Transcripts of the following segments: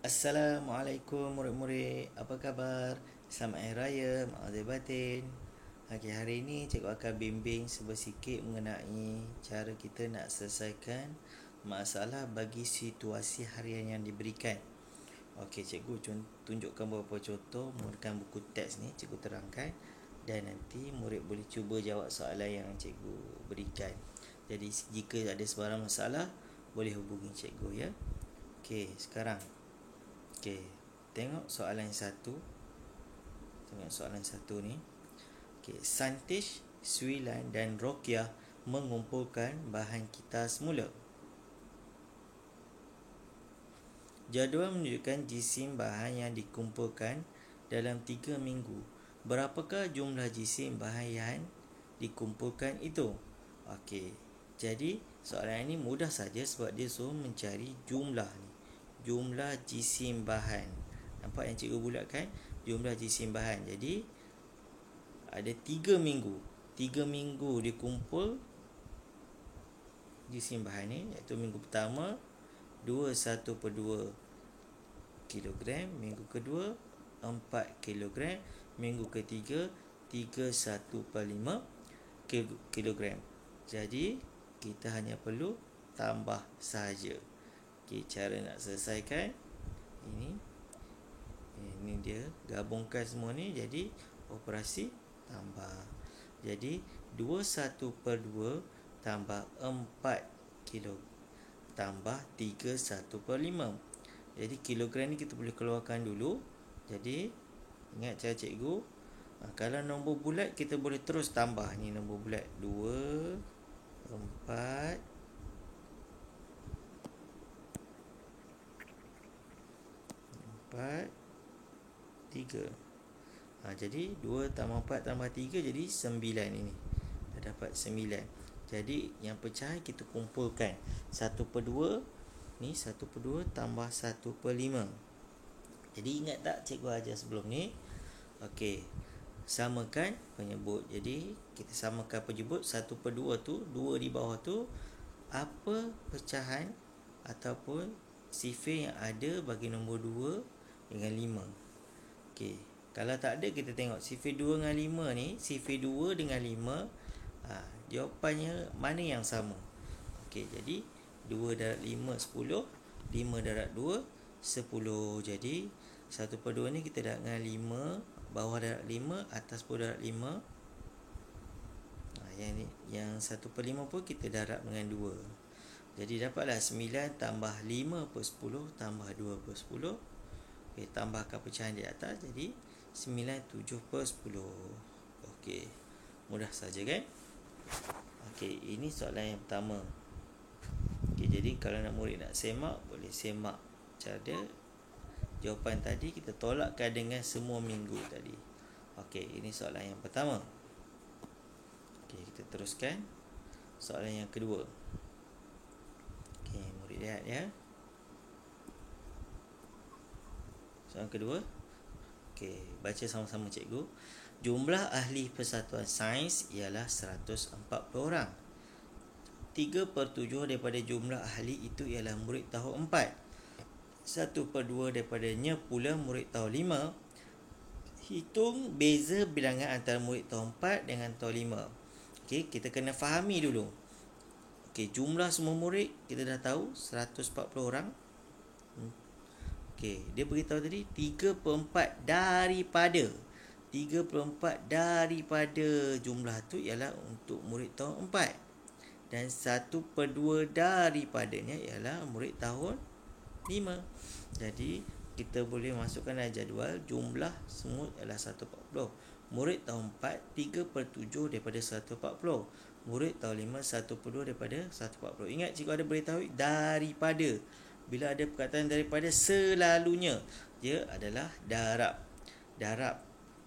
Assalamualaikum murid-murid, apa khabar? Selamat Hari Raya, maaf batin. Okey, hari ini cikgu akan bimbing sedikit mengenai cara kita nak selesaikan masalah bagi situasi harian yang diberikan. Okey, cikgu tunjukkan beberapa contoh menggunakan buku teks ni, cikgu terangkan dan nanti murid boleh cuba jawab soalan yang cikgu berikan. Jadi jika ada sebarang masalah, boleh hubungi cikgu ya. Okey, sekarang okey, tengok soalan satu. Tengok soalan satu ni. Okey, Santish, Swilan dan Rokia mengumpulkan bahan kita semula. Jadual menunjukkan jisim bahan yang dikumpulkan dalam 3 minggu. Berapakah jumlah jisim bahan yang dikumpulkan itu? Okey, jadi soalan ini mudah saja sebab dia suruh mencari jumlah ni. Jumlah jisim bahan. Nampak yang cikgu bulatkan? Jumlah jisim bahan. Jadi ada 3 minggu. 3 minggu dia kumpul jisim bahan ni, iaitu minggu pertama 21/2 kilogram, minggu kedua 4 kilogram, minggu ketiga 31/5 kilogram. Jadi kita hanya perlu tambah saja. Okey, cara nak selesaikan ini dia gabungkan semua ni jadi operasi tambah. Jadi 21/2 tambah 4 kilo tambah 31/5. Jadi kilogram ni kita boleh keluarkan dulu. Jadi ingat cara cikgu, kalau nombor bulat kita boleh terus tambah. Ni nombor bulat 2, 4, 3. Jadi 2 tambah 4 tambah 3 jadi 9 ini. Dah dapat 9. Jadi yang pecahan kita kumpulkan 1/2 ni, 1/2 tambah 1/5. Jadi ingat tak cikgu ajar sebelum ni? Okey, samakan penyebut. Jadi kita samakan penyebut 1/2 tu, 2 di bawah tu, apa pecahan ataupun sifir yang ada bagi nombor 2 dengan 5. Okey, kalau tak ada kita tengok sifir 2 dengan 5 ni, sifir 2 dengan 5, jawapannya mana yang sama. Okey, jadi 2 darab 5 10, 5 darab 2 10. Jadi 1/2 ni kita darab dengan 5, bawah darab 5, atas pun darab 5. Yang ni, yang 1/5 pun kita darab dengan 2. Jadi dapatlah 9 tambah 5/10 tambah 2/10. Okey, tambahkan pecahan di atas jadi 9/7/10. Okey, mudah saja kan? Okey, ini soalan yang pertama. Okey, jadi kalau nak murid nak semak, boleh semak cara dia. Jawapan tadi kita tolakkan dengan semua minggu tadi. Okey, ini soalan yang pertama. Okey, kita teruskan soalan yang kedua. Okey, murid lihat ya. Soalan kedua. Okey, baca sama-sama cikgu. Jumlah ahli persatuan sains ialah 140 orang. 3/7 daripada jumlah ahli itu ialah murid tahun 4. 1/2 daripadanya pula murid tahun 5. Hitung beza bilangan antara murid tahun 4 dengan tahun 5. Okey, kita kena fahami dulu. Okey, jumlah semua murid kita dah tahu 140 orang. Okey, dia beritahu tadi 3/4 daripada 3/4 daripada jumlah tu ialah untuk murid tahun 4. Dan 1/2 daripadanya ialah murid tahun 5. Jadi kita boleh masukkan dalam jadual jumlah semua ialah 140. Murid tahun 4 3/7 daripada 140. Murid tahun 5 1/2 daripada 140. Ingat cikgu ada beritahu daripada. Bila ada perkataan daripada, selalunya dia adalah darab. Darab.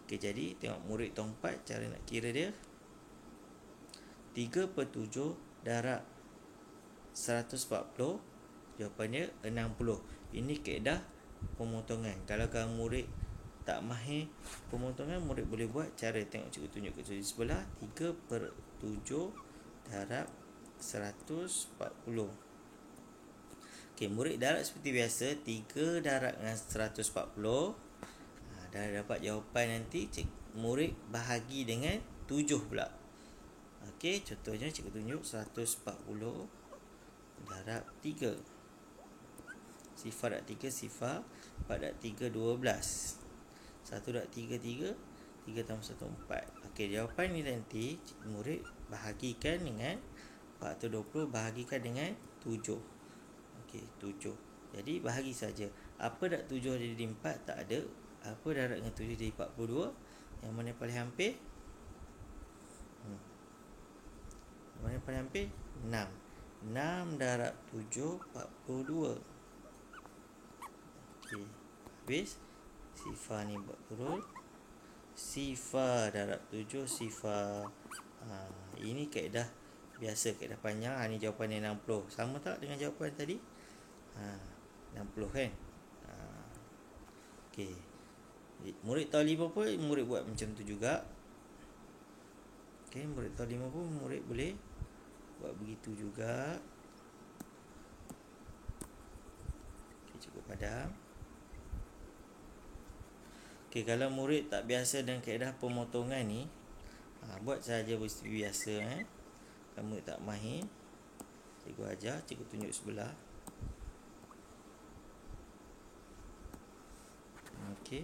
Okey, jadi tengok murid tahun 4, cara nak kira dia 3/7 darab 140, jawapannya 60. Ini kaedah pemotongan. Kalau murid tak mahir pemotongan, murid boleh buat cara, tengok cikgu tunjuk kat sini sebelah, 3/7 darab 140. Okey, murid darab seperti biasa, 3 darab dengan 140. Dah dapat jawapan nanti, murid bahagi dengan 7 pula. Okey, contohnya cikgu tunjuk 140 darab 3. Sifar darab 3, sifar 4 darab 3, 12. 1 darab 3, 3. 3 tambah 1, 4. Okey, jawapan ni nanti murid bahagikan dengan 420, bahagikan dengan 7. Okey, 7. Jadi bahagi saja. Apa darab 7 jadi 4? Tak ada. Apa darab dengan 7 jadi 42? Yang mana paling hampir? Yang mana paling hampir? 6. 6 darab 7, 42. Okey, habis. Sifar ni buat turun. Sifar darab 7, sifar. Ini kaedah biasa, kaedah panjang. Ni jawapan yang 60. Sama tak dengan jawapan tadi? 60 kan? Okey. Murid tahu 5 pun murid buat macam tu juga. Okey, murid tahu 5 pun murid boleh buat begitu juga. Okey, cukup padam. Okey, kalau murid tak biasa dengan kaedah pemotongan ni, buat saja biasa. Kalau murid tak mahir, cikgu ajar, cikgu tunjuk sebelah. Okey.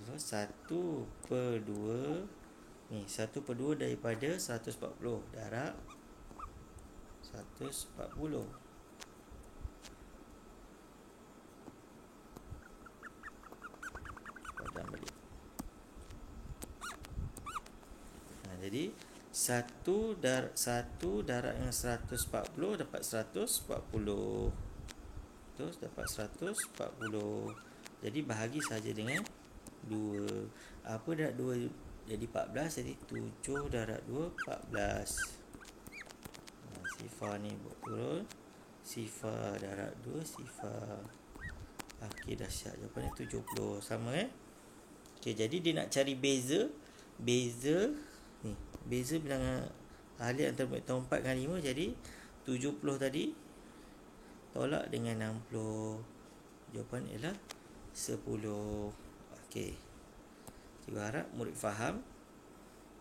So, 1/2 ni, 1/2 daripada 140 darab 140. Padam balik. Jadi 1 darab dengan 140 dapat 140. Terus dapat 140. Jadi bahagi saja dengan 2. Apa darab 2 jadi 14, jadi 7 darab 2, 14. Sifar ni buat turun. Sifar darab 2, sifar. Okey, dahsyat. Jawapannya 70. Sama Okey, jadi dia nak cari beza ni. Beza bilangan ahli antara murid tahun 4 dengan 5. Jadi 70 tadi tolak dengan 60. Jawapan ialah 10. Okey. Cikgu harap murid faham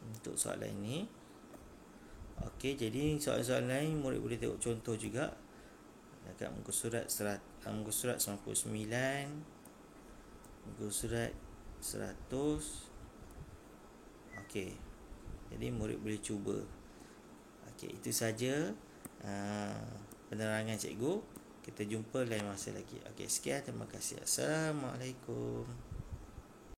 untuk soalan ini. Okey, jadi soalan-soalan lain murid boleh tengok contoh juga dekat muka surat 99, muka surat 100. Okey. Jadi murid boleh cuba. Okey, itu saja penerangan cikgu. Kita jumpa lain masa lagi. Okey, sekian, terima kasih. Assalamualaikum.